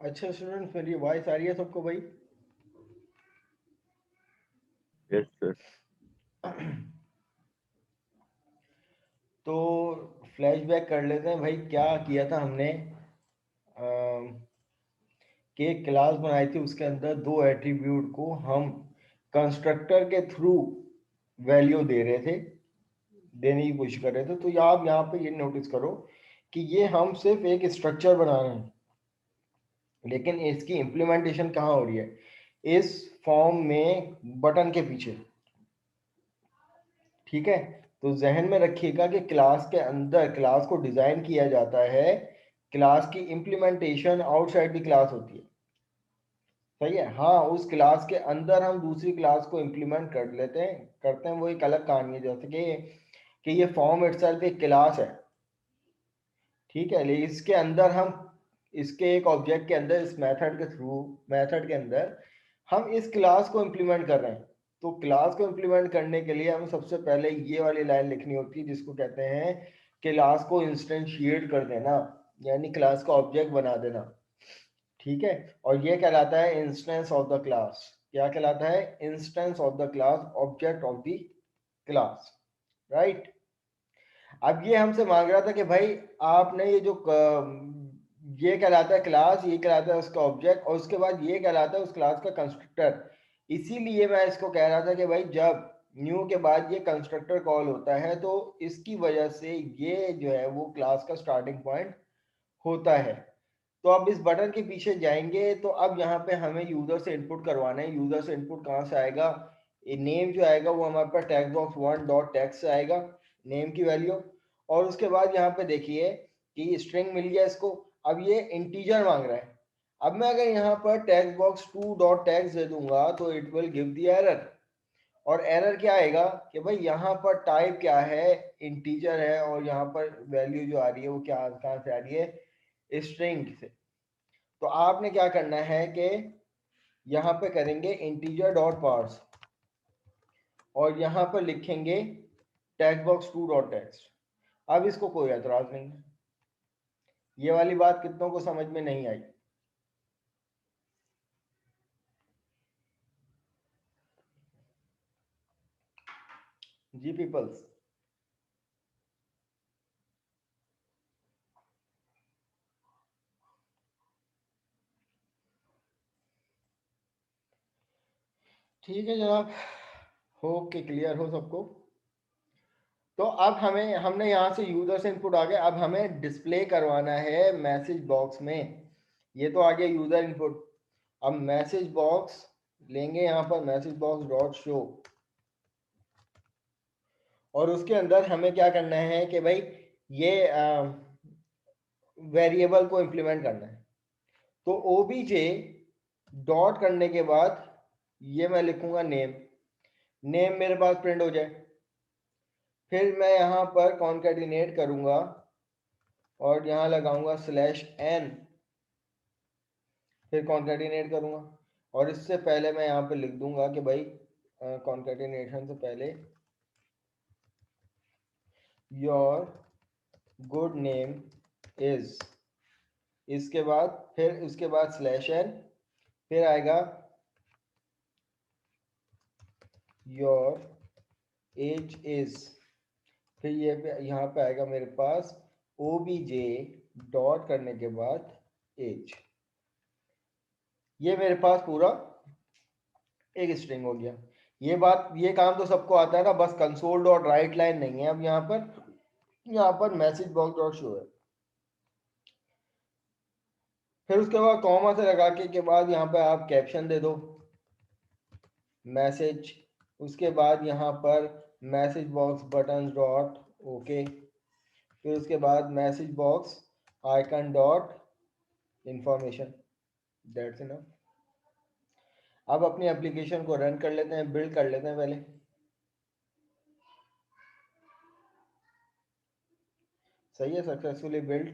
अच्छा स्टूडेंट, मेरी वॉइस आ रही है सबको भाई? Yes sir. तो फ्लैशबैक कर लेते हैं भाई, क्या किया था हमने। कि एक क्लास बनाई थी, उसके अंदर दो एट्रीब्यूट को हम कंस्ट्रक्टर के थ्रू वैल्यू दे रहे थे, देने की कोशिश कर रहे थे। तो आप यहाँ पे ये नोटिस करो कि ये हम सिर्फ एक स्ट्रक्चर बना रहे हैं, लेकिन इसकी इम्प्लीमेंटेशन कहाँ हो रही है? इस फॉर्म में बटन के पीछे। ठीक है, तो जहन में रखिएगा कि क्लास के अंदर क्लास को डिजाइन किया जाता है, क्लास की इम्प्लीमेंटेशन आउटसाइड द क्लास होती है। सही है, हाँ, उस क्लास के अंदर हम दूसरी क्लास को इम्प्लीमेंट कर लेते हैं, करते हैं, वो एक अलग कहानी है। जैसे कि ये फॉर्म इटसेल्फ एक क्लास है, ठीक है, लेकिन इसके अंदर हम इसके एक ऑब्जेक्ट के अंदर इस मेथड के थ्रू, मेथड के अंदर हम इस क्लास को इम्प्लीमेंट कर रहे हैं। तो क्लास को इम्प्लीमेंट करने के लिए हमें सबसे पहले ये वाली लाइन लिखनी होती है, जिसको कहते हैं क्लास को इंस्टेंशिएट कर देना, यानी क्लास का ऑब्जेक्ट बना देना। ठीक है, और ये कहलाता है इंस्टेंस ऑफ द क्लास। क्या कहलाता है? Instance of the class, object of the class. Right. अब ये हमसे मांग रहा था कि भाई आपने ये जो ये कहलाता है क्लास, ये कहलाता है उसका ऑब्जेक्ट, और उसके बाद ये कहलाता है उस क्लास का कंस्ट्रक्टर। इसीलिए मैं इसको कह रहा था कि भाई जब न्यू के बाद ये कंस्ट्रक्टर कॉल होता है, तो इसकी वजह से ये जो है वो क्लास का स्टार्टिंग पॉइंट होता है। तो अब इस बटन के पीछे जाएंगे, तो अब यहाँ पे हमें यूजर से इनपुट करवाना है। यूजर से इनपुट कहाँ से आएगा? ये नेम जो आएगा वो हमारे पास text box one dot text से आएगा, नेम की वैल्यू। और उसके बाद यहाँ पे देखिए कि स्ट्रिंग मिल गया इसको। अब ये इंटीजर मांग रहा है। अब मैं अगर यहाँ पर text box two dot text दे दूंगा तो it will give the error. और एरर क्या आएगा कि भाई यहाँ पर टाइप क्या है? इंटीजर है, और यहाँ पर वैल्यू जो आ रही है वो क्या, कहाँ से आ रही है? स्ट्रिंग से। तो आपने क्या करना है कि यहाँ पे करेंगे इंटीजर डॉट पार्स, और यहाँ पर लिखेंगे text box two dot text. अब इसको कोई एतराज नहीं है। ये वाली बात कितनों को समझ में नहीं आई? जी पीपल्स। ठीक है जनाब, होप के क्लियर हो सबको। तो अब हमने यहाँ से यूजर से इनपुट आ गया, अब हमें डिस्प्ले करवाना है मैसेज बॉक्स में। ये तो आ गया यूजर इनपुट। अब मैसेज बॉक्स लेंगे, यहाँ पर मैसेज बॉक्स डॉट शो, और उसके अंदर हमें क्या करना है कि भाई ये वेरिएबल को इम्प्लीमेंट करना है। तो ओबीजे डॉट करने के बाद ये मैं लिखूंगा नेम। नेम मेरे पास प्रिंट हो जाए, फिर मैं यहाँ पर कॉन्केटिनेट करूंगा और यहाँ लगाऊंगा स्लैश एन, फिर कॉन्केटिनेट करूंगा। और इससे पहले मैं यहाँ पे लिख दूंगा कि भाई कॉन्केटिनेशन से पहले योर गुड नेम इज, इसके बाद फिर उसके बाद स्लैश एन, फिर आएगा योर एज इज, फिर ये यहाँ पे आएगा मेरे पास obj डॉट करने के बाद एज, ये मेरे पास पूरा एक स्ट्रिंग हो गया। ये काम तो सबको आता है ना, बस कंसोल डॉट राइट लाइन नहीं है। अब यहाँ पर मैसेज बॉक्स डॉट शो है। फिर उसके बाद कॉमा से लगा के बाद यहाँ पे आप कैप्शन दे दो मैसेज, उसके बाद यहाँ पर message box button dot okay, फिर उसके बाद message box icon dot information, that's enough. अब अपनी एप्लीकेशन को रन कर लेते हैं, बिल्ड कर लेते हैं पहले। सही है, successfully build.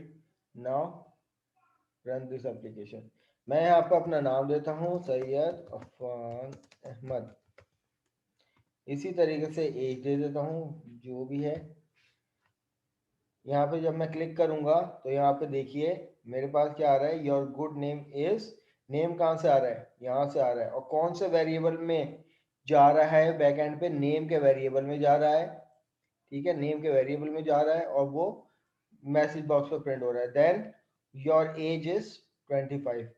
Now run this application. मैं यहाँ पर अपना नाम देता हूँ सैयद अफान अहमद, इसी तरीके से एज दे देता हूँ जो भी है। यहाँ पे जब मैं क्लिक करूंगा तो यहाँ पे देखिए मेरे पास क्या आ रहा है, your good name is, name कहाँ से आ रहा है, यहाँ से आ रहा है। और कौन से वेरिएबल में जा रहा है, बैकएंड पे नेम के वेरिएबल में जा रहा है। ठीक है, नेम के वेरिएबल में जा रहा है और वो मैसेज बॉक्स पे प्रिंट हो रहा है। Then your age is 25।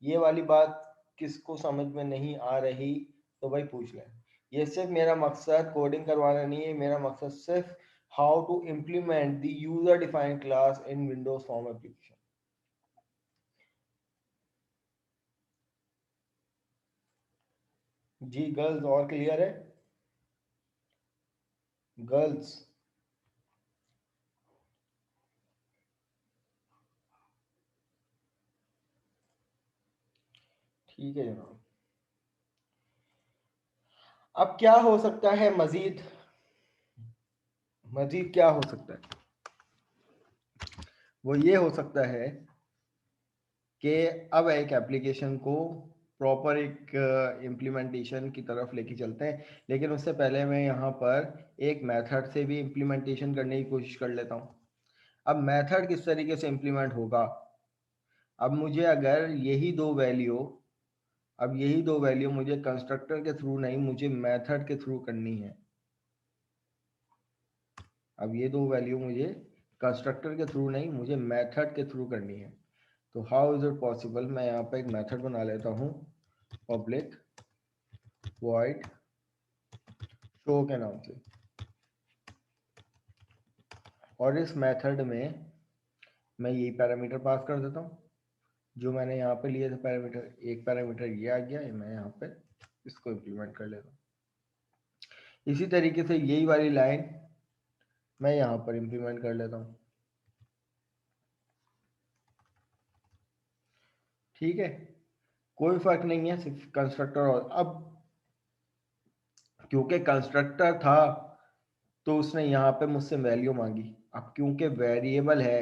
ये वाली बात किसको समझ में नहीं आ रही तो भाई पूछ लें। ये सिर्फ मेरा मकसद कोडिंग करवाना नहीं है, मेरा मकसद सिर्फ how to implement the user defined class in Windows form application. जी गर्ल्स, और क्लियर है गर्ल्स? ठीक है जनाब। अब क्या हो सकता है मजीद, मजीद क्या हो सकता है? वो ये हो सकता है कि अब एक एप्लीकेशन को प्रॉपर एक इम्प्लीमेंटेशन की तरफ लेके चलते हैं, लेकिन उससे पहले मैं यहाँ पर एक मेथड से भी इम्प्लीमेंटेशन करने की कोशिश कर लेता हूँ। अब मेथड किस तरीके से इम्प्लीमेंट होगा? अब मुझे अगर यही दो वैल्यू, अब यही दो वैल्यू मुझे कंस्ट्रक्टर के थ्रू नहीं, मुझे मेथड के थ्रू करनी है। अब ये दो वैल्यू मुझे कंस्ट्रक्टर के थ्रू नहीं, मुझे मेथड के थ्रू करनी है। तो हाउ इज इट पॉसिबल? मैं यहाँ पे एक मेथड बना लेता हूँ, पब्लिक वॉइड शो के नाम से, और इस मेथड में मैं यही पैरामीटर पास कर देता हूँ जो मैंने यहाँ पे लिए थे पैरामीटर। एक पैरामीटर ये आ गया, मैं यहाँ पे इसको इम्प्लीमेंट कर लेता हूँ। इसी तरीके से यही वाली लाइन मैं यहाँ पर इम्प्लीमेंट कर लेता हूँ। ठीक है, कोई फर्क नहीं है, सिर्फ कंस्ट्रक्टर। और अब क्योंकि कंस्ट्रक्टर था तो उसने यहाँ पे मुझसे वैल्यू मांगी। अब क्योंकि वेरिएबल है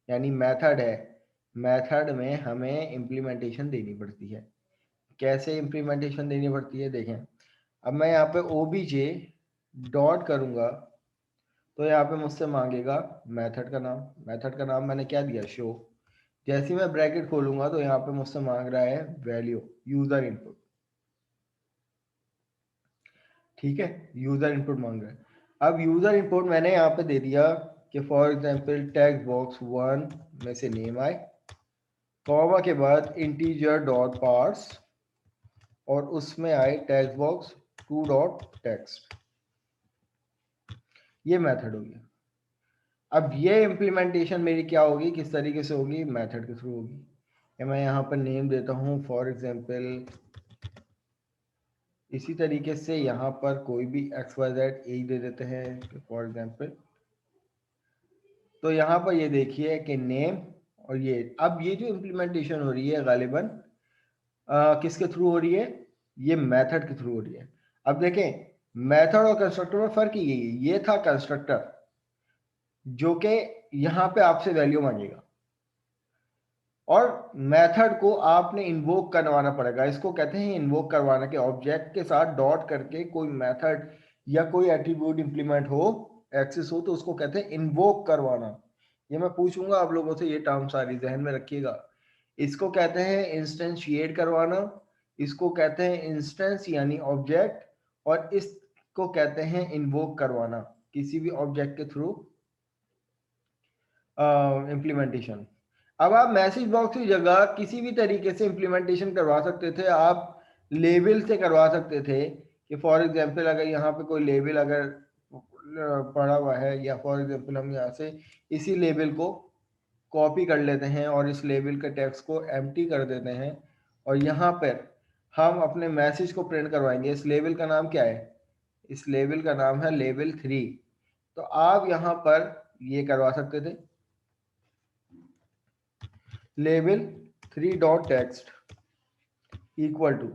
यानी मेथड है, मेथड में हमें इम्प्लीमेंटेशन देनी पड़ती है। कैसे इम्प्लीमेंटेशन देनी पड़ती है देखें। अब मैं यहाँ पे ओबीजे डॉट करूँगा तो यहाँ पे मुझसे मांगेगा मेथड का नाम। मेथड का नाम मैंने क्या दिया, शो। जैसे ही मैं ब्रैकेट खोलूंगा तो यहाँ पे मुझसे मांग रहा है वैल्यू, यूजर इनपुट। ठीक है, यूजर इनपुट मांग रहा है। अब यूजर इनपुट मैंने यहाँ पे दे दिया कि फॉर एग्जांपल टेक्स्ट बॉक्स 1 में से नेम आए, कॉमा के बाद इंटीजर डॉट पार्स और उसमें आए टेक्स्ट बॉक्स 2 डॉट टेक्स्ट। ये मेथड हो गया। अब ये इम्प्लीमेंटेशन मेरी क्या होगी, किस तरीके से होगी, मेथड के थ्रू होगी। मैं यहाँ पर नेम देता हूँ फॉर एग्जांपल, इसी तरीके से यहाँ पर कोई भी XYZ ए दे देते हैं फॉर एग्जांपल। तो यहाँ पर ये देखिए कि नेम और ये, अब ये जो इम्प्लीमेंटेशन हो रही है गालिबन किसके थ्रू हो रही है, ये मेथड के थ्रू हो रही है। अब देखें मेथड और कंस्ट्रक्टर में फर्क ही यही है। ये था कंस्ट्रक्टर जो कि यहाँ पे आपसे वैल्यू मांगेगा और मेथड को आपने इन्वोक करवाना पड़ेगा। इसको कहते हैं इन्वोक करवाना, के ऑब्जेक्ट के साथ डॉट करके कोई मेथड या कोई एट्रीब्यूट इंप्लीमेंट हो, एक्सेस हो, तो उसको कहते हैं इन्वोक करवाना। ये मैं पूछूंगा आप लोगों से, ये टर्म सारी जहन में रखिएगा। इसको कहते हैं इंस्टेंशिएट करवाना, इसको कहते हैं इंस्टेंस यानी ऑब्जेक्ट, और इसको कहते हैं इन्वोक करवाना किसी भी ऑब्जेक्ट के थ्रू इम्प्लीमेंटेशन। अब आप मैसेज बॉक्स की जगह किसी भी तरीके से इम्प्लीमेंटेशन करवा सकते थे। आप लेबल से करवा सकते थे कि फॉर एग्जांपल अगर यहाँ पे कोई लेबल अगर पड़ा हुआ है, या फॉर एग्जांपल हम यहाँ से इसी लेबल को कॉपी कर लेते हैं और इस लेबल के टेक्स्ट को एम्प्टी कर देते हैं, और यहाँ पर हम अपने मैसेज को प्रिंट करवाएंगे। इस लेबल का नाम क्या है? इस लेबल का नाम है लेबल 3। तो आप यहाँ पर ये करवा सकते थे, label 3 dot text equal to.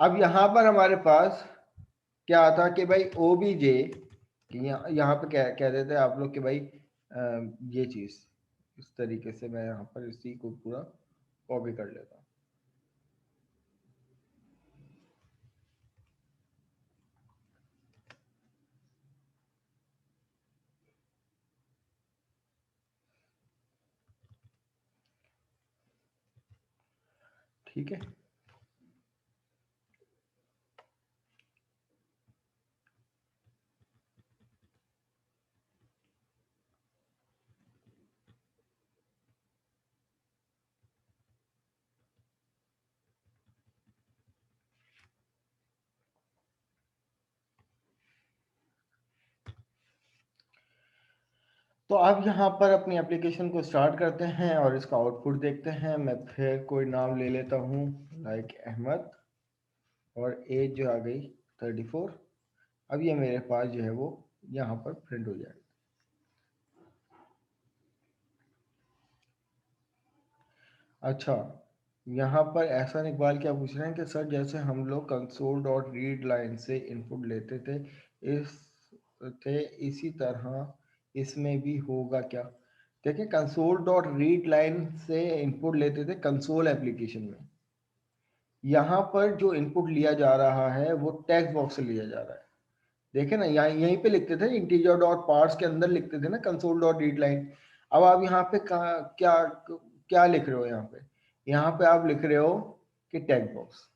अब यहाँ पर हमारे पास क्या आता कि भाई ओबीजे, यहाँ पे क्या कह देते हैं आप लोग कि भाई ये चीज़ इस तरीके से मैं यहाँ पर इसी को पूरा कॉपी कर लेता हूँ। ठीक है, तो अब यहाँ पर अपनी एप्लीकेशन को स्टार्ट करते हैं और इसका आउटपुट देखते हैं। मैं फिर कोई नाम ले लेता हूँ, लाइक अहमद, और एज जो आ गई 34। अब ये मेरे पास जो है वो यहाँ पर प्रिंट हो जाएगा। अच्छा, यहाँ पर एहसान इकबाल क्या पूछ रहे हैं कि सर जैसे हम लोग कंसोल डॉट रीड लाइन से इनपुट लेते थे, इस इसी तरह इसमें भी होगा क्या? देखिए, कंसोल डॉट रीड लाइन से इनपुट लेते थे कंसोल एप्लीकेशन में। यहाँ पर जो इनपुट लिया जा रहा है वो टेक्स्ट बॉक्स से लिया जा रहा है। देखे ना, यहाँ यहीं पे लिखते थे इंटीजर डॉट पार्ट्स के अंदर लिखते थे ना कंसोल डॉट रीड लाइन। अब आप यहाँ पे क्या क्या लिख रहे हो? यहाँ पे आप लिख रहे हो कि टेक्स्ट बॉक्स।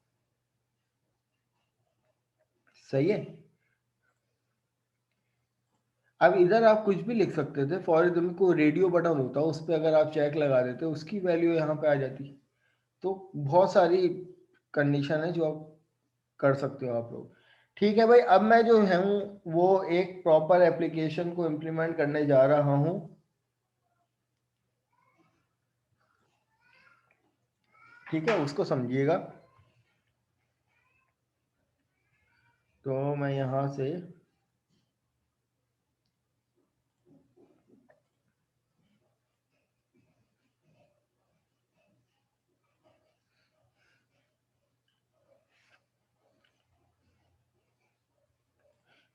सही है। अब इधर आप कुछ भी लिख सकते थे। फॉर एग्जाम्पल कोई रेडियो बटन होता, उस पर अगर आप चेक लगा देते उसकी वैल्यू यहाँ पे आ जाती। तो बहुत सारी कंडीशन है जो आप कर सकते हो आप लोग। ठीक है भाई, अब मैं जो हूँ वो एक प्रॉपर एप्लीकेशन को इम्प्लीमेंट करने जा रहा हूँ। ठीक है, उसको समझिएगा। तो मैं यहाँ से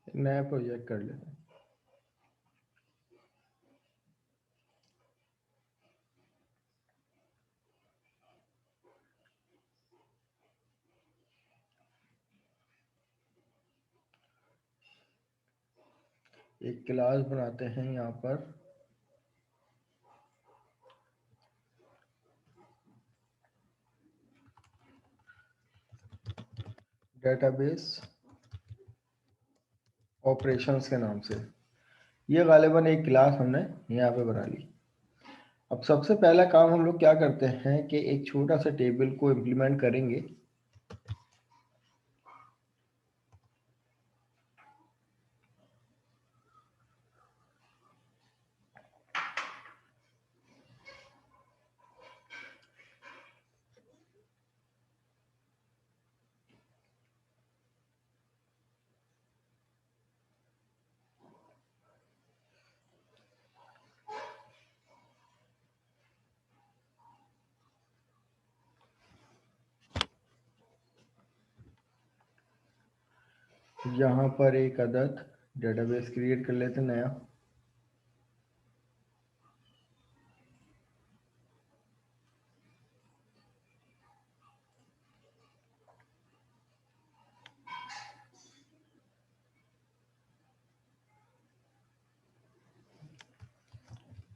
नया प्रोजेक्ट कर लेता हूँ। एक क्लास बनाते हैं यहाँ पर, डेटाबेस ऑपरेशंस के नाम से। ये गालिबा एक क्लास हमने यहाँ पे बना ली। अब सबसे पहला काम हम लोग क्या करते हैं कि एक छोटा सा टेबल को इम्प्लीमेंट करेंगे। यहाँ पर एक अदद डेटाबेस क्रिएट कर लेते हैं नया।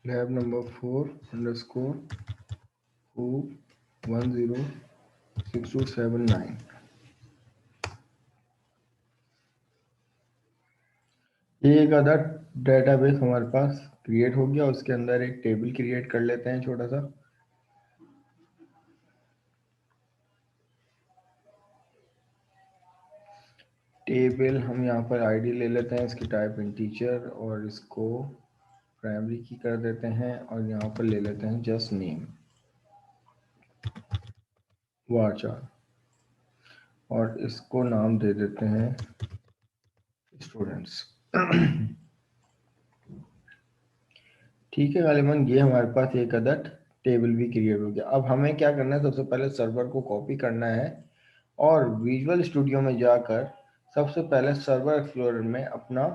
Lab number 4_2106279। ये एक अदद डेटाबेस हमारे पास क्रिएट हो गया, उसके अंदर एक टेबल क्रिएट कर लेते हैं छोटा सा। टेबल हम यहाँ पर आईडी ले लेते हैं, इसकी टाइप इंटीजर, और इसको प्राइमरी की कर देते हैं, और यहाँ पर ले लेते हैं जस्ट नेम varchar, और इसको नाम दे देते हैं स्टूडेंट्स। ठीक है, गालिबन ये हमारे पास एक अदद टेबल भी क्रिएट हो गया। अब हमें क्या करना है, सबसे पहले सर्वर को कॉपी करना है और विजुअल स्टूडियो में जाकर सबसे पहले सर्वर एक्सप्लोरर में अपना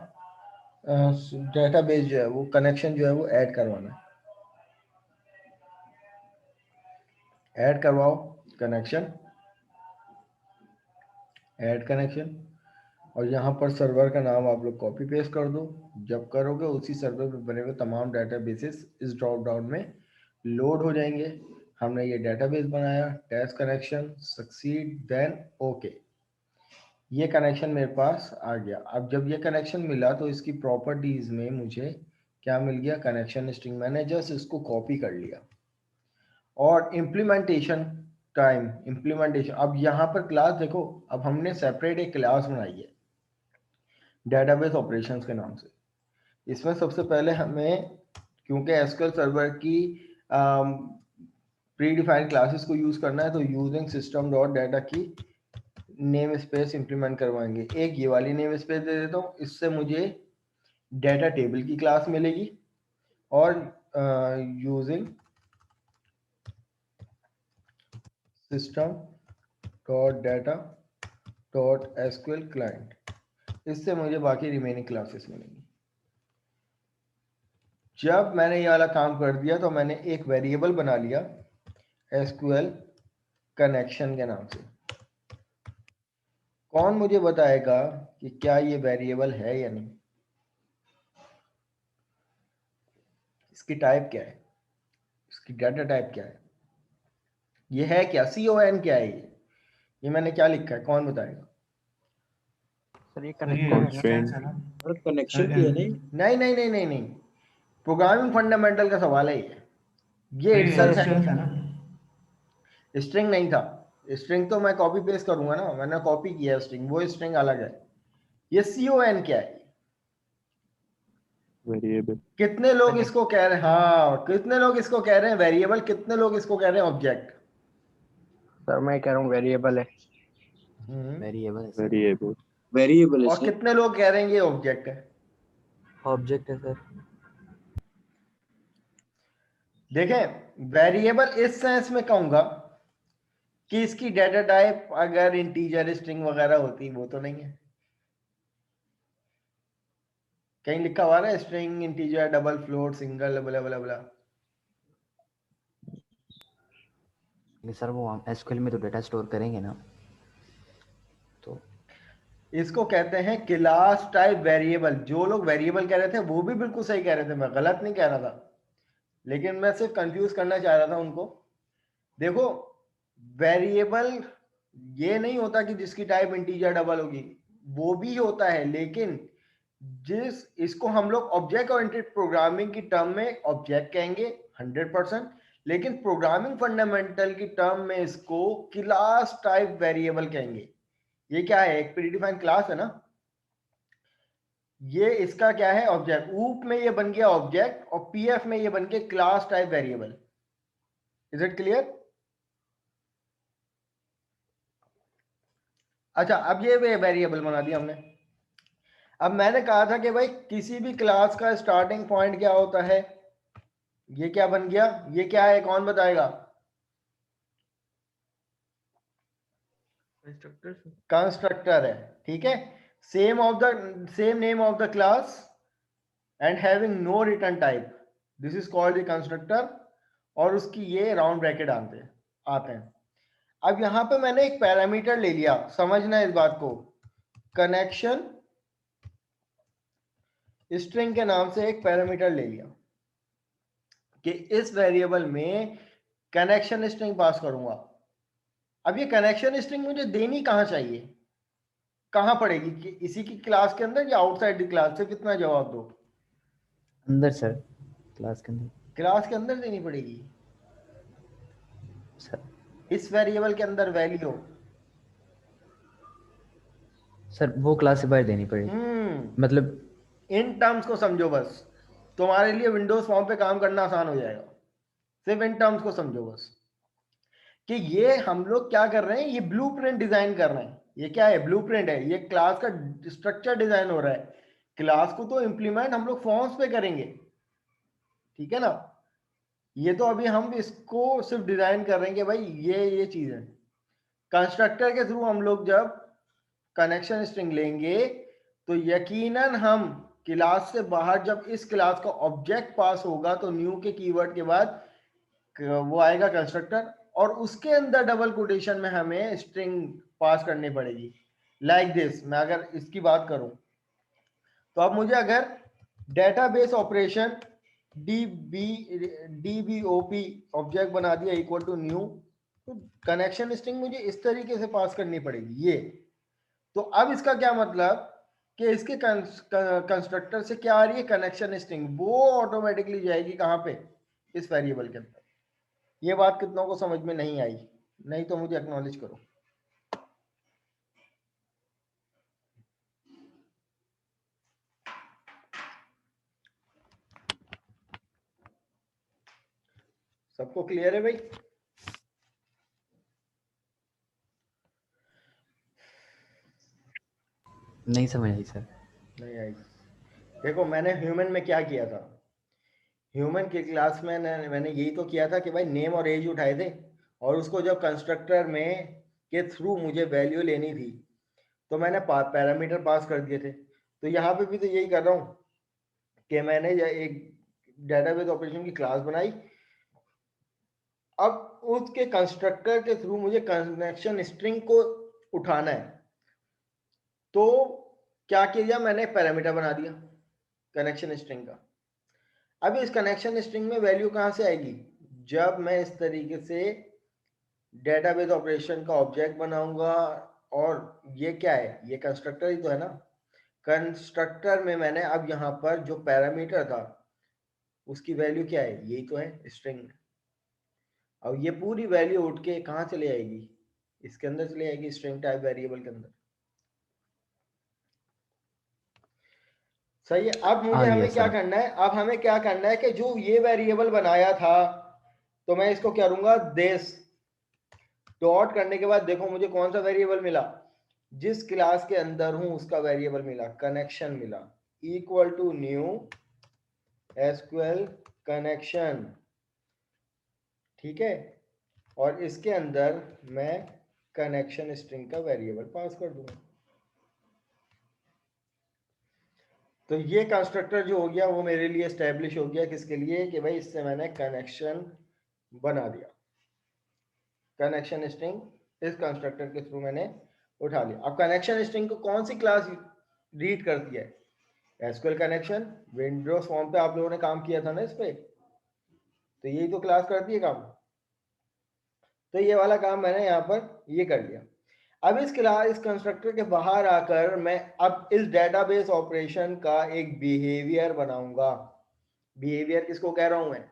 डेटाबेस जो है वो कनेक्शन जो है वो ऐड करवाना है। ऐड करवाओ कनेक्शन, ऐड कनेक्शन, और यहाँ पर सर्वर का नाम आप लोग कॉपी पेस्ट कर दो। जब करोगे उसी सर्वर पे बने हुए तमाम डेटाबेसेस इस ड्रॉप डाउन में लोड हो जाएंगे। हमने ये डेटाबेस बनाया, test connection succeed, then okay, ये कनेक्शन मेरे पास आ गया। अब जब ये कनेक्शन मिला तो इसकी प्रॉपर्टीज में मुझे क्या मिल गया, कनेक्शन स्ट्रिंग। मैंने जस्ट इसको कॉपी कर लिया। और इम्प्लीमेंटेशन टाइम, इम्प्लीमेंटेशन, अब यहाँ पर क्लास देखो, अब हमने सेपरेट एक क्लास बनाई है डेटाबेस ऑपरेशंस के नाम से। इसमें सबसे पहले हमें, क्योंकि एसक्यूएल सर्वर की प्री डिफाइंड क्लासेस को यूज करना है, तो यूजिंग सिस्टम डॉट डाटा की नेम स्पेस इंप्लीमेंट करवाएंगे। एक ये वाली नेम स्पेस दे देता हूँ, इससे मुझे डेटा टेबल की क्लास मिलेगी, और using system dot data dot SQL client, इससे मुझे बाकी रिमेनिंग क्लासेस मिलेंगी। जब मैंने ये वाला काम कर दिया तो मैंने एक वेरिएबल बना लिया एसक्यूएल कनेक्शन के नाम से। कौन मुझे बताएगा कि क्या ये वेरिएबल है या नहीं, इसकी टाइप क्या है, इसकी डाटा टाइप क्या है, ये है क्या, CON क्या है, ये मैंने क्या लिखा है, कौन बताएगा? सर ये Constraint. कनेक्शन की है नहीं? नहीं नहीं नहीं नहीं नहीं, प्रोग्रामिंग फंडामेंटल का सवाल है ये इटसेल्फ है ना, स्ट्रिंग नहीं था। स्ट्रिंग तो मैं कॉपी पेस्ट करूंगा ना, मैंने कॉपी किया स्ट्रिंग, वो स्ट्रिंग अलग है। ये CON क्या है? Variable. कितने लोग इसको कह रहे हैं, हाँ कितने लोग इसको कह रहे हैं वेरिएबल, कितने लोग इसको कह रहे हैं ऑब्जेक्ट? सर मैं कह रहा हूँ वेरिएबल है। वेरिएबल है सर। Variable. वेरिएबल है और सर। कितने लोग कह रहे हैं ये ऑब्जेक्ट है? ऑब्जेक्ट है सर। देखें, वेरिएबल इस सेंस में कहूंगा कि इसकी डेटा टाइप अगर इंटीजर स्ट्रिंग वगैरह होती, वो तो नहीं है। कहीं लिखा हुआ है string, integer, double float, single, बला बला बला। सर वो एसक्यूएल में तो डेटा स्टोर करेंगे ना, तो इसको कहते हैं क्लास टाइप वेरिएबल। जो लोग वेरिएबल कह रहे थे वो भी बिल्कुल सही कह रहे थे, मैं गलत नहीं कह रहा था, लेकिन मैं सिर्फ कंफ्यूज करना चाह रहा था उनको। देखो, वेरिएबल ये नहीं होता कि जिसकी टाइप इंटीजर डबल होगी, वो भी होता है, लेकिन जिस इसको हम लोग ऑब्जेक्ट ओरिएंटेड प्रोग्रामिंग की टर्म में ऑब्जेक्ट कहेंगे 100%, लेकिन प्रोग्रामिंग फंडामेंटल की टर्म में इसको क्लास टाइप वेरिएबल कहेंगे। ये क्या है, एक प्रीडिफाइंड क्लास है ना, ये इसका क्या है, ऑब्जेक्ट। ऊप में ये बन गया ऑब्जेक्ट, और पीएफ में ये बन गया class type variable. Is it clear? अच्छा, अब ये वेरिएबल बना दिया हमने। अब मैंने कहा था कि भाई किसी भी क्लास का स्टार्टिंग पॉइंट क्या होता है, ये क्या बन गया, ये क्या है, कौन बताएगा? कंस्ट्रक्टर है, ठीक है। Same name of the class and having no return type, this is called the constructor, और उसकी ये राउंड ब्रैकेट आते हैं। अब यहां पे मैंने एक पैरामीटर ले लिया, समझना इस बात को, कनेक्शन स्ट्रिंग के नाम से एक पैरामीटर ले लिया कि इस वेरिएबल में कनेक्शन स्ट्रिंग पास करूंगा। अब ये कनेक्शन स्ट्रिंग मुझे देनी कहां चाहिए, कहां पड़ेगी, कि इसी की क्लास के अंदर या आउटसाइड द क्लास से, कितना जवाब दो। अंदर सर, क्लास के अंदर क्लास के अंदर देनी पड़ेगी सर। इस वेरिएबल के अंदर वैल्यू। सर वो क्लास से बाहर देनी पड़ेगी, मतलब इन टर्म्स को समझो बस, तुम्हारे लिए विंडोज फॉर्म पे काम करना आसान हो जाएगा। सिर्फ इन टर्म्स को समझो बस कि ये हम लोग क्या कर रहे हैं, ये ब्लूप्रिंट डिजाइन कर रहे हैं। ये क्या है, ब्लूप्रिंट है। ये क्लास का स्ट्रक्चर डिजाइन हो रहा है। क्लास को तो इंप्लीमेंट हम लोग फॉर्म्स पे करेंगे, ठीक है ना। ये तो अभी हम इसको सिर्फ डिजाइन कर रहे हैं कि भाई ये चीज है। कंस्ट्रक्टर के थ्रू हम लोग जब कनेक्शन स्ट्रिंग लेंगे तो यकीनन हम क्लास से बाहर जब इस क्लास का ऑब्जेक्ट पास होगा तो न्यू के कीवर्ड के बाद वो आएगा कंस्ट्रक्टर, और उसके अंदर डबल कोटेशन में हमें स्ट्रिंग पास करनी पड़ेगी लाइक दिस। मैं अगर इसकी बात करूं तो अब मुझे अगर डेटाबेस ऑपरेशन डीबीओपी ऑब्जेक्ट बना दिया इक्वल टू न्यू, तो कनेक्शन स्ट्रिंग मुझे इस तरीके से पास करनी पड़ेगी ये। तो अब इसका क्या मतलब कि इसके कंस्ट्रक्टर से क्या आ रही है, कनेक्शन स्ट्रिंग, वो ऑटोमेटिकली जाएगी कहां पे, इस वेरिएबल के अंदर। ये बात कितनों को समझ में नहीं आई? नहीं तो मुझे एक्नॉलेज करो। सबको क्लियर है भाई? नहीं समझ आई सर। नहीं आई। देखो मैंने ह्यूमन में क्या किया था, ह्यूमन की क्लास में मैंने यही तो किया था कि भाई नेम और एज उठाए थे, और उसको जब कंस्ट्रक्टर में के थ्रू मुझे वैल्यू लेनी थी तो मैंने पैरामीटर पास कर दिए थे। तो यहाँ पे भी तो यही कर रहा हूँ कि मैंने एक डेटाबेस ऑपरेशन की क्लास बनाई। अब उसके कंस्ट्रक्टर के थ्रू मुझे कनेक्शन स्ट्रिंग को उठाना है, तो क्या किया, मैंने पैरामीटर बना दिया कनेक्शन स्ट्रिंग का। अब इस कनेक्शन स्ट्रिंग में वैल्यू कहां से आएगी, जब मैं इस तरीके से डेटाबेस ऑपरेशन का ऑब्जेक्ट बनाऊंगा। और ये क्या है, ये कंस्ट्रक्टर ही तो है ना। कंस्ट्रक्टर में मैंने अब यहाँ पर जो पैरामीटर था उसकी वैल्यू क्या है, यही तो है स्ट्रिंग। अब ये पूरी वैल्यू उठ के कहाँ चले आएगी, इसके अंदर चले आएगी, स्ट्रिंग टाइप वेरिएबल के अंदर। सही है। अब मुझे आ गया हमें क्या सर। करना है, अब हमें क्या करना है कि जो ये वेरिएबल बनाया था तो मैं इसको क्या करूंगा, दिस डॉट करने के बाद देखो मुझे कौन सा वेरिएबल मिला, जिस क्लास के अंदर हूं उसका वेरिएबल मिला, कनेक्शन मिला, equal to new SQL connection, ठीक है। और इसके अंदर मैं कनेक्शन स्ट्रिंग का वेरिएबल पास कर दूंगा। तो ये कंस्ट्रक्टर जो हो गया वो मेरे लिए एस्टेब्लिश हो गया, किसके लिए, कि भाई इससे मैंने कनेक्शन बना दिया। कनेक्शन स्ट्रिंग इस कंस्ट्रक्टर के थ्रू मैंने उठा लिया। अब कनेक्शन स्ट्रिंग को कौन सी क्लास रीड करती है, एसक्यूएल कनेक्शन। विंडोज फॉर्म पे आप लोगों ने काम किया था ना इस पे, तो यही तो क्लास करती है काम। तो ये वाला काम मैंने यहाँ पर ये कर लिया। अब इस क्लास, इस कंस्ट्रक्टर के बाहर आकर मैं अब इस डेटाबेस ऑपरेशन का एक बिहेवियर बनाऊंगा। बिहेवियर किसको कह रहा हूं मैं,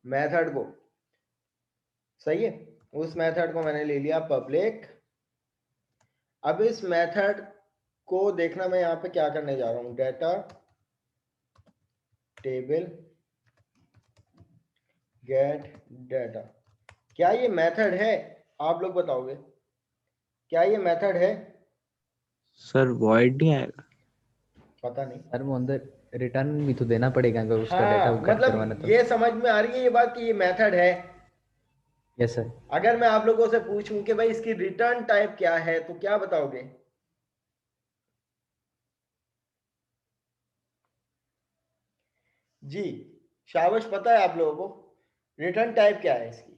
मेथड को। सही है। उस मेथड को मैंने ले लिया पब्लिक। अब इस मेथड को देखना, मैं यहाँ पे क्या करने जा रहा हूँ, डेटा टेबल गेट डेटा। क्या ये मेथड है, आप लोग बताओगे, क्या ये मेथड है? सर वॉइड नहीं आएगा? पता नहीं। सर वो अंदर रिटर्न भी तो देना पड़ेगा अगर उसका डेटा हाँ कट करवाना मतलब तो। ये समझ में आ रही है ये बात कि ये मेथड है। Yes sir. अगर मैं आप लोगों से पूछूं कि भाई इसकी रिटर्न टाइप क्या है तो क्या बताओगे? जी शाबाश, पता है आप लोगों को रिटर्न टाइप क्या है इसकी?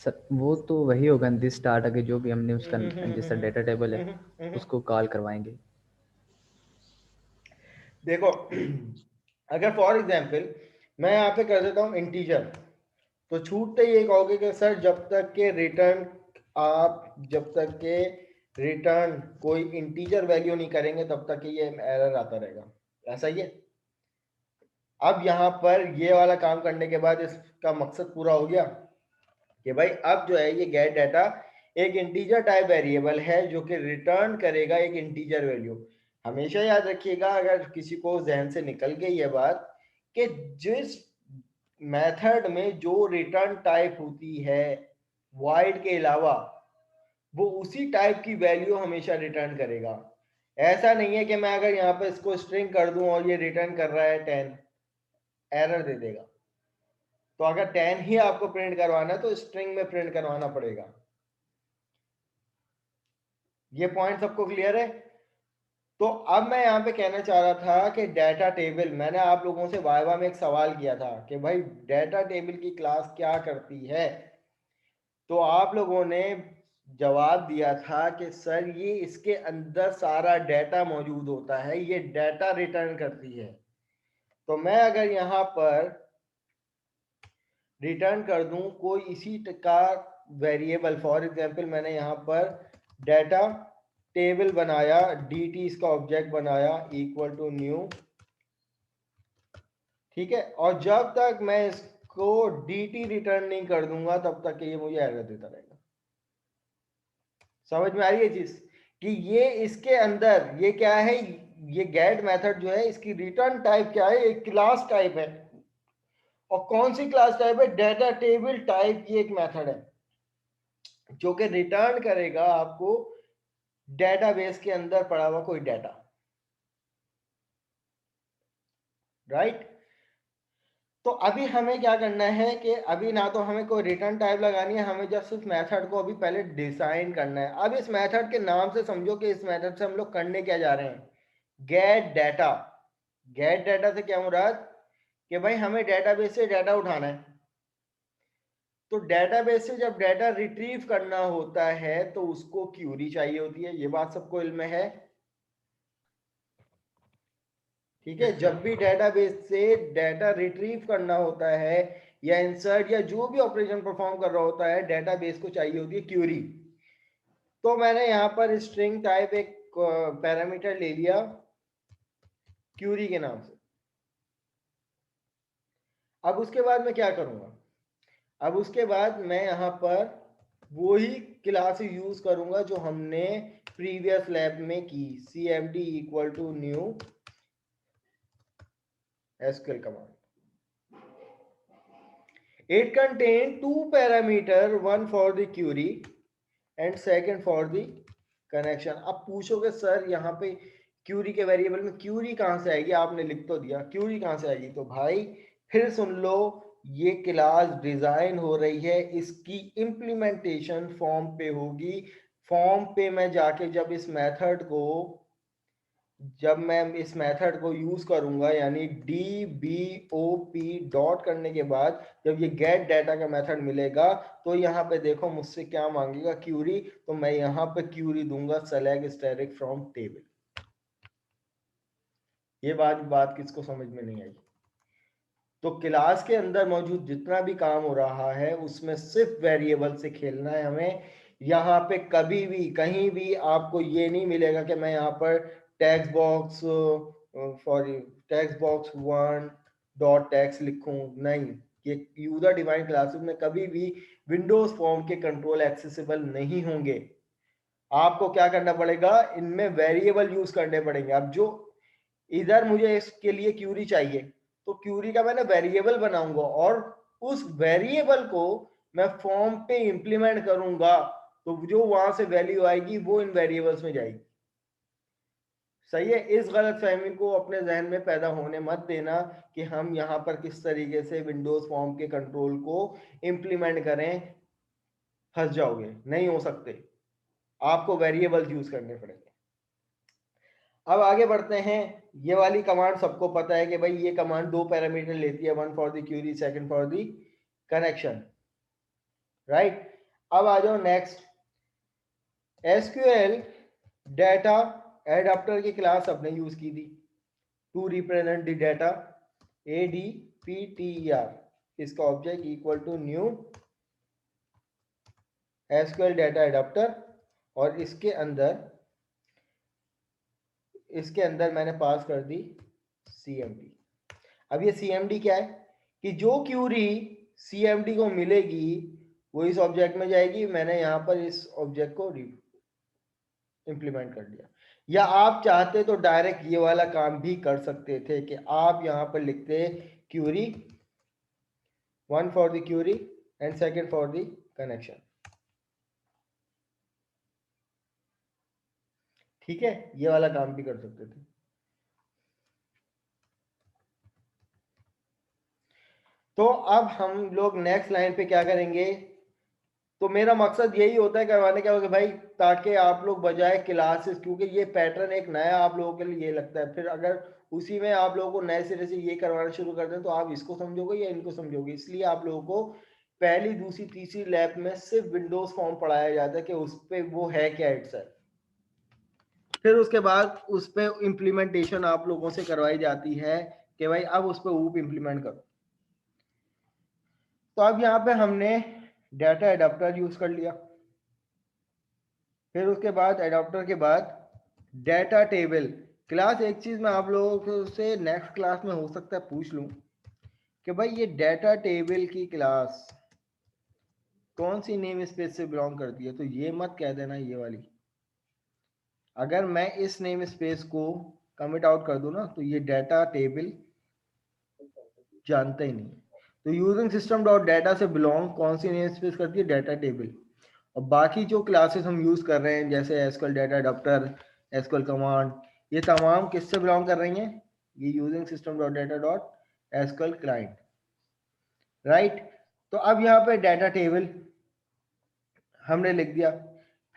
सर वो तो वही होगा, दिस स्टार्ट आगे जो भी हमने उसका जैसा डेटा टेबल है उसको कॉल करवाएंगे। देखो अगर फॉर एग्जांपल मैं यहाँ पे कर देता हूँ इंटीजर, तो छूटते ही ये कहोगे कि सर जब तक के रिटर्न, आप जब तक के रिटर्न कोई इंटीजर वैल्यू नहीं करेंगे तब तक ये एरर आता रहेगा। ऐसा ही है। अब यहाँ पर ये वाला काम करने के बाद इसका मकसद पूरा हो गया कि भाई अब जो है ये गेट डाटा एक इंटीजर टाइप वेरिएबल है जो कि रिटर्न करेगा एक इंटीजर वैल्यू। हमेशा याद रखिएगा, अगर किसी को जहन से निकल गई ये बात, कि जिस मेथड में जो रिटर्न टाइप होती है वॉइड के अलावा, वो उसी टाइप की वैल्यू हमेशा रिटर्न करेगा। ऐसा नहीं है कि मैं अगर यहाँ पे इसको स्ट्रिंग कर दूं और ये रिटर्न कर रहा है 10, एरर दे देगा। तो अगर 10 ही आपको प्रिंट करवाना है तो स्ट्रिंग में प्रिंट करवाना पड़ेगा। ये पॉइंट सबको क्लियर है? तो अब मैं यहाँ पे कहना चाह रहा था कि डाटा टेबल, मैंने आप लोगों से वाइवा में एक सवाल किया था कि भाई डाटा टेबल की क्लास क्या करती है, तो आप लोगों ने जवाब दिया था कि सर ये इसके अंदर सारा डाटा मौजूद होता है, ये डाटा रिटर्न करती है। तो मैं अगर यहाँ पर रिटर्न कर दूं कोई इसी का वेरिएबल, फॉर एग्जांपल मैंने यहाँ पर डाटा टेबल बनाया, dt इसका ऑब्जेक्ट बनाया इक्वल टू न्यू, ठीक है, और जब तक मैं इसको dt रिटर्न नहीं कर दूंगा तब तक ये मुझे एरर देता रहेगा। समझ में आ रही है चीज कि ये इसके अंदर ये क्या है, ये गेट मेथड जो है इसकी रिटर्न टाइप क्या है, एक क्लास टाइप है। और कौन सी क्लास टाइप है? डाटा टेबल टाइप की एक मेथड है जो कि रिटर्न करेगा आपको डेटाबेस के अंदर पड़ा हुआ कोई डाटा, राइट। तो अभी हमें क्या करना है कि अभी ना तो हमें कोई रिटर्न टाइप लगानी है, हमें जस्ट इस मेथड को अभी पहले डिजाइन करना है। अब इस मेथड के नाम से समझो कि इस मेथड से हम लोग करने क्या जा रहे हैं, गेट डाटा। गेट डाटा से क्या मुराद कि भाई हमें डेटाबेस से डाटा उठाना है। तो डेटाबेस से जब डाटा रिट्रीव करना होता है तो उसको क्यूरी चाहिए होती है, ये बात सबको इल्म है, ठीक है। जब भी डेटाबेस से डाटा रिट्रीव करना होता है या इंसर्ट या जो भी ऑपरेशन परफॉर्म कर रहा होता है, डेटाबेस को चाहिए होती है क्यूरी। तो मैंने यहाँ पर स्ट्रिंग टाइप एक पैरामीटर ले लिया क्यूरी के नाम से। अब उसके बाद मैं क्या करूंगा, अब उसके बाद मैं यहाँ पर वही क्लास यूज करूंगा जो हमने प्रीवियस लैब में की, cmd equal to new SQL command. It contains two parameter, one for the query and second for the connection। अब पूछोगे सर यहाँ पे क्यूरी के वेरिएबल में क्यूरी कहाँ से आएगी, आपने लिख तो दिया, क्यूरी कहाँ से आएगी? तो भाई फिर सुन लो, ये क्लास डिजाइन हो रही है, इसकी इम्प्लीमेंटेशन फॉर्म पे होगी। फॉर्म पे मैं जाके जब मैं इस मेथड को यूज करूंगा, यानी dbop डॉट करने के बाद जब ये गेट डाटा का मेथड मिलेगा तो यहाँ पे देखो मुझसे क्या मांगेगा, क्यूरी। तो मैं यहाँ पे क्यूरी दूंगा सेलेक्ट स्टैटिक फ्रॉम टेबल। ये बात किसको समझ में नहीं आई? तो क्लास के अंदर मौजूद जितना भी काम हो रहा है उसमें सिर्फ वेरिएबल से खेलना है हमें। यहाँ पे कभी भी कहीं भी आपको ये नहीं मिलेगा कि मैं यहाँ पर text box for text box 1 dot text लिखूं, नहीं। ये यूजर डिफाइंड क्लासेस में कभी भी विंडोज फॉर्म के कंट्रोल एक्सेसिबल नहीं होंगे। आपको क्या करना पड़ेगा, इनमें वेरिएबल यूज करने पड़ेंगे। अब जो इधर मुझे इसके लिए क्यूरी चाहिए तो क्यूरी का मैंने वेरिएबल बनाऊंगा और उस वेरिएबल को मैं फॉर्म पे इंप्लीमेंट करूंगा, तो जो वहां से वैल्यू आएगी वो इन वेरिएबल्स में जाएगी। सही है? इस गलत फहमी को अपने जहन में पैदा होने मत देना कि हम यहाँ पर किस तरीके से विंडोज फॉर्म के कंट्रोल को इंप्लीमेंट करें, फंस जाओगे, नहीं हो सकते। आपको वेरिएबल्स यूज करने पड़ेंगे। अब आगे बढ़ते हैं। ये वाली कमांड सबको पता है कि भाई ये कमांड दो पैरामीटर लेती है, one for the query, second for the connection, right. अब आ जाओ नेक्स्ट, एसक्यूएल डाटा एडाप्टर की क्लास अपने यूज की थी to represent the data, ADPTER, इसका object equal to new SQL data adapter, और इसके अंदर मैंने पास कर दी CMD। अब ये CMD क्या है कि जो क्यूरी CMD को मिलेगी वो इस ऑब्जेक्ट में जाएगी। मैंने यहाँ पर इस ऑब्जेक्ट को इम्प्लीमेंट कर दिया। या आप चाहते तो डायरेक्ट ये वाला काम भी कर सकते थे कि आप यहाँ पर लिखते query, one for the query and second for the connection. ठीक है, ये वाला काम भी कर सकते थे। तो अब हम लोग नेक्स्ट लाइन पे क्या करेंगे, तो मेरा मकसद यही होता है करवाने क्या होगा भाई, ताकि आप लोग बजाय क्लासेस, क्योंकि ये पैटर्न एक नया आप लोगों के लिए ये लगता है, फिर अगर उसी में आप लोगों को नए सिरे से ये करवाना शुरू कर दें तो आप इसको समझोगे या इनको समझोगे। इसलिए आप लोगों को पहली दूसरी तीसरी लैब में सिर्फ विंडोज फॉर्म पढ़ाया जाता है कि उस पर वो है क्या इटसेल्फ। फिर उसके बाद उस पर इम्प्लीमेंटेशन आप लोगों से करवाई जाती है कि भाई अब उस पर ऊप इम्प्लीमेंट करो। तो अब यहाँ पे हमने डाटा एडाप्टर यूज कर लिया। फिर उसके बाद एडाप्टर के बाद डाटा टेबल क्लास। एक चीज मैं आप लोगों से नेक्स्ट क्लास में हो सकता है पूछ लूं कि भाई ये डाटा टेबल की क्लास कौन सी नेम स्पेस से बिलोंग करती है, तो ये मत कह देना ये वाली। अगर मैं इस नेम स्पेस को कमिट आउट कर दूं ना तो ये डाटा टेबल जानता ही नहीं है। तो यूजिंग सिस्टम डॉट डाटा से बिलोंग कौन सी नेम स्पेस करती है, डाटा टेबल। और बाकी जो क्लासेस हम यूज कर रहे हैं जैसे SQL data adopter, SQL command, ये तमाम किससे बिलोंग कर रही हैं, ये using system dot data dot SQL client, right. तो अब यहाँ पे डाटा टेबल हमने लिख दिया।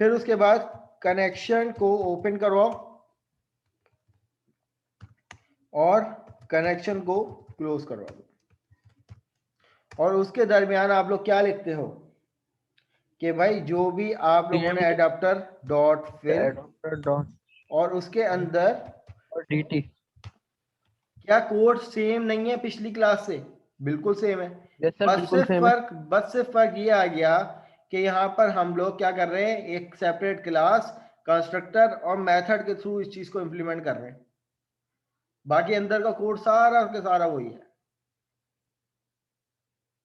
फिर उसके बाद कनेक्शन को ओपन करवाओ और कनेक्शन को क्लोज करवा दो। और उसके दरमियान आप लोग क्या लिखते हो कि भाई जो भी आप लोगों ने adapter dot fill adapter dot और उसके अंदर और dt। क्या कोड सेम नहीं है पिछली क्लास से, बिल्कुल सेम है। यस सर, बस बिल्कुल सिर्फ सेम है। फर्क ये आ गया कि यहाँ पर हम लोग क्या कर रहे हैं, एक सेपरेट क्लास कंस्ट्रक्टर और मेथड के थ्रू इस चीज को इंप्लीमेंट कर रहे हैं। बाकी अंदर का कोड सारा के सारा वही है।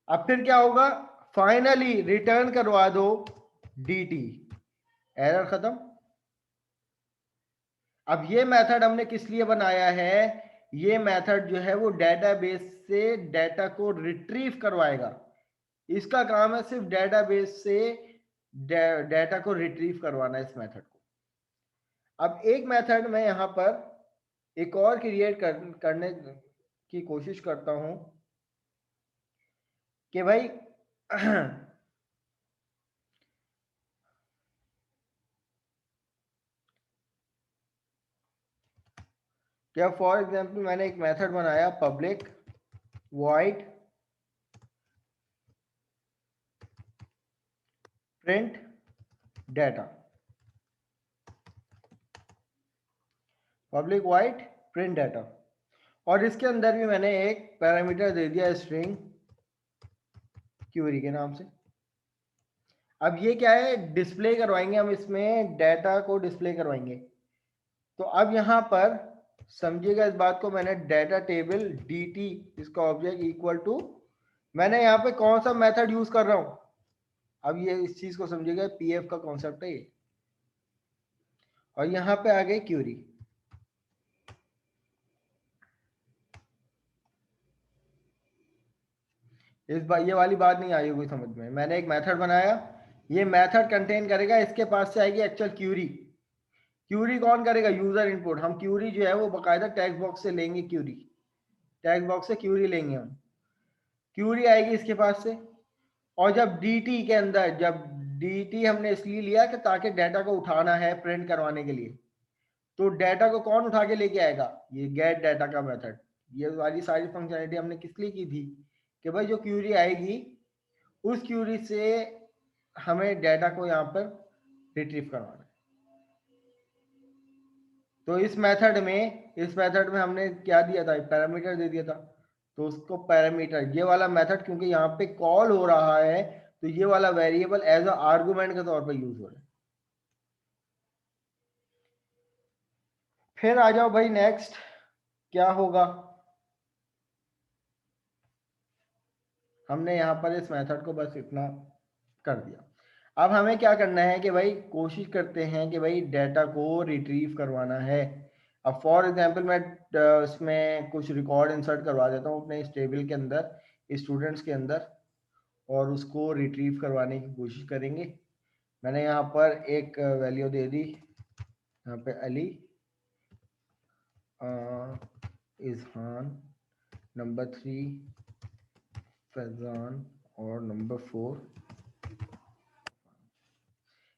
अब फिर क्या होगा, फाइनली रिटर्न करवा दो dt, एरर खत्म। अब ये मेथड हमने किस लिए बनाया है, ये मेथड जो है वो डेटाबेस से डाटा को रिट्रीव करवाएगा। इसका काम है सिर्फ डेटाबेस से डाटा को रिट्रीव करवाना इस मेथड को। अब एक मेथड में यहां पर एक और क्रिएट करने की कोशिश करता हूं कि भाई क्या फॉर एग्जांपल मैंने एक मेथड बनाया public void print data, public void print data, और इसके अंदर भी मैंने एक पैरामीटर दे दिया स्ट्रिंग क्यूरी के नाम से। अब ये क्या है, डिस्प्ले करवाएंगे हम, इसमें डाटा को डिस्प्ले करवाएंगे। तो अब यहां पर समझिएगा इस बात को, मैंने डाटा टेबल dt इसका ऑब्जेक्ट इक्वल टू, मैंने यहाँ पे कौन सा मेथड यूज कर रहा हूं, अब ये इस चीज को समझिएगा, pf का कॉन्सेप्ट है ये। और यहाँ पे आ गई क्यूरी। इस बार ये वाली बात नहीं आई होगी समझ में। मैंने एक मेथड बनाया, ये मेथड कंटेन करेगा, इसके पास से आएगी एक्चुअल क्यूरी। क्यूरी कौन करेगा, यूजर इनपुट। हम क्यूरी जो है वो बाकायदा टेक्स्ट बॉक्स से लेंगे, क्यूरी टेक्स्ट बॉक्स से क्यूरी लेंगे हम, क्यूरी आएगी इसके पास से। और जब dt के अंदर, जब dt हमने इसलिए लिया कि ताकि डाटा को उठाना है प्रिंट करवाने के लिए, तो डाटा को कौन उठा के लेके आएगा, ये गेट डाटा का मेथड। ये वाली सारी फंक्शनलिटी हमने किस लिए की थी कि भाई जो क्यूरी आएगी उस क्यूरी से हमें डाटा को यहाँ पर रिट्रीव करवाना है। तो इस मेथड में हमने क्या दिया था, पैरामीटर दे दिया था। तो उसको पैरामीटर, ये वाला मेथड क्योंकि यहाँ पे कॉल हो रहा है तो ये वाला वेरिएबल एज अ आर्गुमेंट के तौर पर यूज हो रहा है। फिर आ जाओ भाई नेक्स्ट, क्या होगा? हमने यहाँ पर इस मेथड को बस इतना कर दिया। अब हमें क्या करना है कि भाई कोशिश करते हैं कि भाई डाटा को रिट्रीव करवाना है। अब फॉर एग्जांपल मैं इसमें कुछ रिकॉर्ड इंसर्ट करवा देता हूँ अपने इस टेबल के अंदर, स्टूडेंट्स के अंदर, और उसको रिट्रीव करवाने की कोशिश करेंगे। मैंने यहाँ पर एक वैल्यू दे दी, यहाँ पे अली इजहान, नंबर 3 फैजान और नंबर 4।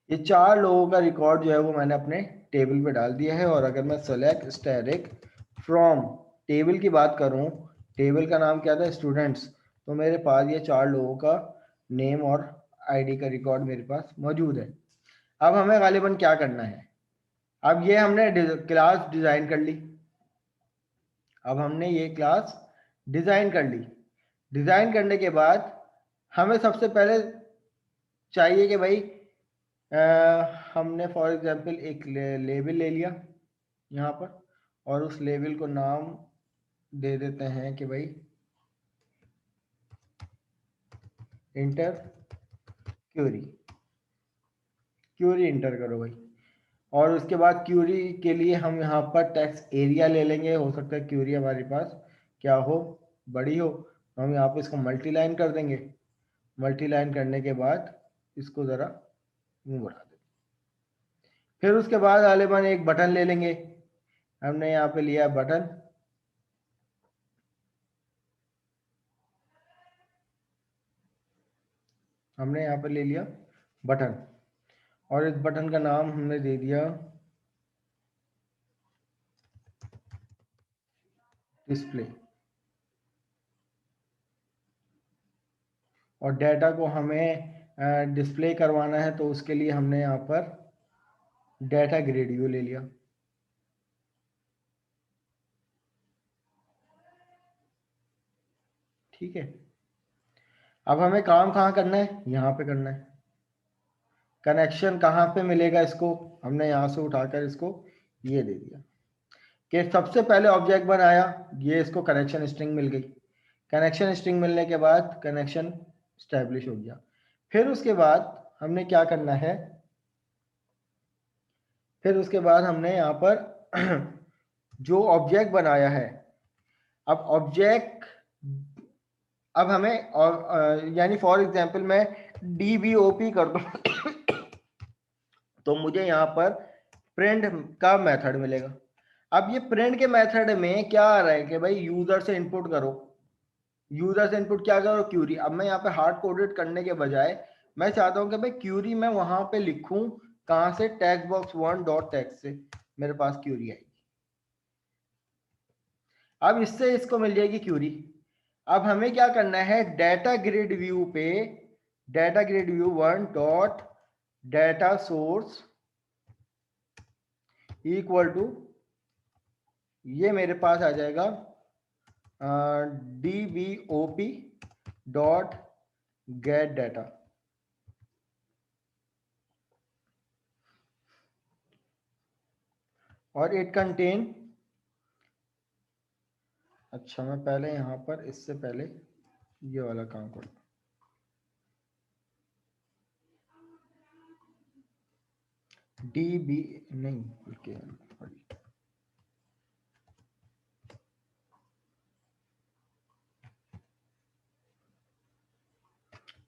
ये 4 लोगों का रिकॉर्ड जो है वो मैंने अपने टेबल पे डाल दिया है। और अगर मैं सेलेक्ट स्टैटिक फ्रॉम टेबल की बात करूं, टेबल का नाम क्या था? स्टूडेंट्स। तो मेरे पास ये 4 लोगों का नेम और आईडी का रिकॉर्ड मेरे पास मौजूद है। अब हमें गालिबन क्या करना है? अब ये हमने क्लास डिजाइन कर ली। अब हमने ये क्लास डिजाइन कर ली। डिजाइन करने के बाद हमें सबसे पहले चाहिए कि भाई हमने फॉर एग्जांपल एक लेबल ले लिया यहाँ पर, और उस लेबल को नाम दे देते हैं कि भाई इंटर क्यूरी। क्यूरी इंटर करो भाई। और उसके बाद क्यूरी के लिए हम यहाँ पर टेक्स्ट एरिया ले लेंगे। हो सकता है क्यूरी हमारे पास क्या हो, बड़ी हो, तो हम यहाँ पे इसको मल्टी लाइन कर देंगे। मल्टी लाइन करने के बाद इसको ज़रा मुँह बढ़ा देंगे। फिर उसके बाद गालिबन एक बटन ले लेंगे। हमने यहाँ पे लिया बटन। हमने यहाँ पे ले लिया बटन, और इस बटन का नाम हमने दे दिया डिस्प्ले। और डाटा को हमें डिस्प्ले करवाना है, तो उसके लिए हमने यहाँ पर डाटा ग्रेड व्यू ले लिया। ठीक है। अब हमें काम कहाँ करना है? यहाँ पे करना है। कनेक्शन कहाँ पे मिलेगा इसको? हमने यहाँ से उठाकर इसको ये दे दिया कि सबसे पहले ऑब्जेक्ट बनाया, ये इसको कनेक्शन स्ट्रिंग मिल गई। कनेक्शन स्ट्रिंग मिलने के बाद कनेक्शन स्टैब्लिश हो गया। फिर उसके बाद हमने क्या करना है? फिर उसके बाद हमने यहाँ पर जो ऑब्जेक्ट बनाया है, अब ऑब्जेक्ट, अब हमें और यानी फॉर एग्जांपल मैं DBOP कर दूं तो मुझे यहाँ पर प्रिंट का मेथड मिलेगा। अब ये प्रिंट के मेथड में क्या आ रहा है कि भाई यूजर से इनपुट करो। यूजर से इनपुट क्या करो? क्यूरी। अब मैं यहाँ पे हार्ड कोडेड करने के बजाय मैं चाहता हूँ कि भाई क्यूरी मैं वहां पे लिखूं, कहाँ से? टेक्स्ट बॉक्स 1 डॉट टेक्स्ट से मेरे पास क्यूरी आएगी। अब इससे इसको मिल जाएगी क्यूरी। अब हमें क्या करना है? डाटा ग्रिड व्यू पे data grid view 1 dot data source equal to, ये मेरे पास आ जाएगा DBOP डॉट गेट डाटा। और इट कंटेन, अच्छा मैं पहले यहाँ पर इससे पहले ये वाला काम करूँ। DB नहीं,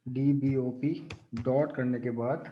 DBOP डॉट करने के बाद